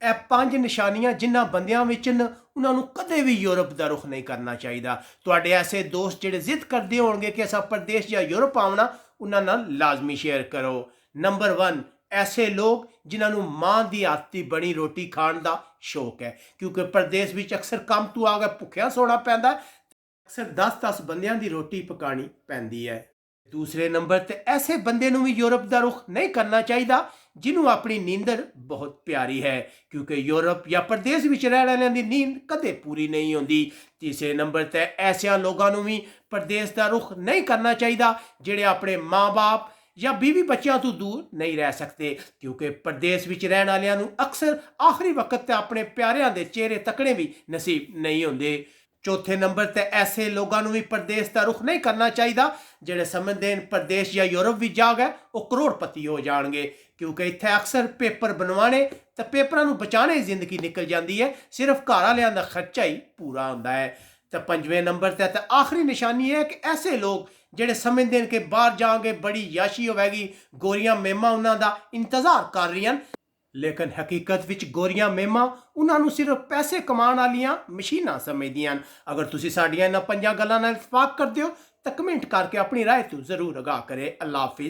ਇਹ ਪੰਜ ਨਿਸ਼ਾਨੀਆਂ ਜਿਨ੍ਹਾਂ ਬੰਦਿਆਂ ਵਿੱਚ ਨੇ ਉਹਨਾਂ ਨੂੰ ਕਦੇ ਵੀ ਯੂਰਪ ਦਾ ਰੁਖ ਨਹੀਂ ਕਰਨਾ ਚਾਹੀਦਾ। ਤੁਹਾਡੇ ਐਸੇ ਦੋਸਤ ਜਿਹੜੇ ਜ਼ਿੱਦ ਕਰਦੇ ਹੋਣਗੇ ਕਿ ਅਸਾਂ ਪ੍ਰਦੇਸ਼ ਜਾਂ ਯੂਰਪ ਆਉਣਾ, ਉਹਨਾਂ ਨਾਲ ਲਾਜ਼ਮੀ ਸ਼ੇਅਰ ਕਰੋ। ਨੰਬਰ 1, ਐਸੇ ਲੋਕ ਜਿਨ੍ਹਾਂ ਨੂੰ ਮਾਂ ਦੀ ਹੱਥ ਦੀ ਬਣੀ ਰੋਟੀ ਖਾਣ ਦਾ ਸ਼ੌਕ ਹੈ, ਕਿਉਂਕਿ ਪ੍ਰਦੇਸ਼ ਵਿੱਚ ਅਕਸਰ ਕੰਮ ਤੋਂ ਆ ਕੇ ਭੁੱਖਿਆ ਸੌਣਾ ਪੈਂਦਾ, ਅਕਸਰ 10-10 ਬੰਦਿਆਂ ਦੀ ਰੋਟੀ ਪਕਾਣੀ ਪੈਂਦੀ ਹੈ। ਦੂਸਰੇ ਨੰਬਰ ਤੇ ਐਸੇ ਬੰਦੇ ਨੂੰ ਵੀ ਯੂਰਪ ਦਾ ਰੁਖ ਨਹੀਂ ਕਰਨਾ ਚਾਹੀਦਾ ਜਿਹਨੂੰ ਆਪਣੀ ਨੀਂਦਰ ਬਹੁਤ ਪਿਆਰੀ ਹੈ, ਕਿਉਂਕਿ ਯੂਰਪ ਜਾਂ ਪ੍ਰਦੇਸ਼ ਵਿੱਚ ਰਹਿਣ ਵਾਲਿਆਂ ਦੀ ਨੀਂਦ ਕਦੇ ਪੂਰੀ ਨਹੀਂ ਹੁੰਦੀ। ਤੀਸਰੇ ਨੰਬਰ ਤੇ ਐਸਿਆਂ ਲੋਕਾਂ ਨੂੰ ਵੀ ਪ੍ਰਦੇਸ਼ ਦਾ ਰੁਖ ਨਹੀਂ ਕਰਨਾ ਚਾਹੀਦਾ ਜਿਹੜੇ ਆਪਣੇ ਮਾਂ-ਬਾਪ ਜਾਂ ਬੀਵੀ ਬੱਚਿਆਂ ਤੋਂ ਦੂਰ ਨਹੀਂ ਰਹਿ ਸਕਦੇ, ਕਿਉਂਕਿ ਪ੍ਰਦੇਸ਼ ਵਿੱਚ ਰਹਿਣ ਵਾਲਿਆਂ ਨੂੰ ਅਕਸਰ ਆਖਰੀ ਵਕਤ ਤੇ ਆਪਣੇ ਪਿਆਰਿਆਂ ਦੇ ਚਿਹਰੇ ਤੱਕਣੇ ਵੀ ਨਸੀਬ ਨਹੀਂ ਹੁੰਦੇ। ਚੌਥੇ ਨੰਬਰ ਤੇ ਐਸੇ ਲੋਕਾਂ ਨੂੰ ਵੀ ਪ੍ਰਦੇਸ਼ ਦਾ ਰੁਖ ਨਹੀਂ ਕਰਨਾ ਚਾਹੀਦਾ ਜਿਹੜੇ ਸਮਝਦੇ ਨੇ ਪ੍ਰਦੇਸ਼ ਜਾਂ ਯੂਰਪ ਵੀ ਜਾ ਗਏ ਉਹ ਕਰੋੜਪਤੀ ਹੋ ਜਾਣਗੇ, ਕਿਉਂਕਿ ਇੱਥੇ ਅਕਸਰ ਪੇਪਰ ਬਣਵਾਣੇ ਤੇ ਪੇਪਰਾਂ ਨੂੰ ਬਚਾਉਣੇ ਜ਼ਿੰਦਗੀ ਨਿਕਲ ਜਾਂਦੀ ਹੈ, ਸਿਰਫ ਘਰ ਵਾਲਿਆਂ ਦਾ ਖਰਚਾ ਹੀ ਪੂਰਾ ਹੁੰਦਾ ਹੈ। ਤੇ ਪੰਜਵੇਂ ਨੰਬਰ ਤੇ ਆਖਰੀ ਨਿਸ਼ਾਨੀ ਹੈ ਕਿ ਐਸੇ ਲੋਕ ਜਿਹੜੇ ਸਮਝਦੇ ਨੇ ਕਿ ਬਾਹਰ ਜਾਣਗੇ ਬੜੀ ਯਾਸ਼ੀ ਹੋਵੇਗੀ, ਗੋਰੀਆਂ ਮੇਮਾਂ ਉਹਨਾਂ ਦਾ ਇੰਤਜ਼ਾਰ ਕਰ ਰਹੀਆਂ, ਲੇਕਿਨ ਹਕੀਕਤ ਵਿੱਚ ਗੋਰੀਆਂ ਮੇਮਾਂ ਉਹਨਾਂ ਨੂੰ ਸਿਰਫ ਪੈਸੇ ਕਮਾਉਣ ਵਾਲੀਆਂ ਮਸ਼ੀਨਾਂ ਸਮਝਦੀਆਂ ਹਨ। ਅਗਰ ਤੁਸੀਂ ਸਾਡੀਆਂ ਇਹਨਾਂ ਪੰਜਾਂ ਗੱਲਾਂ ਨਾਲ ਇਤਫਾਕ ਕਰਦੇ ਹੋ ਤਾਂ ਕਮੈਂਟ ਕਰਕੇ ਆਪਣੀ ਰਾਏ ਤੋਂ ਜ਼ਰੂਰ ਆਗਾਹ ਕਰੇ। ਅੱਲਾ ਹਾਫਿਜ਼।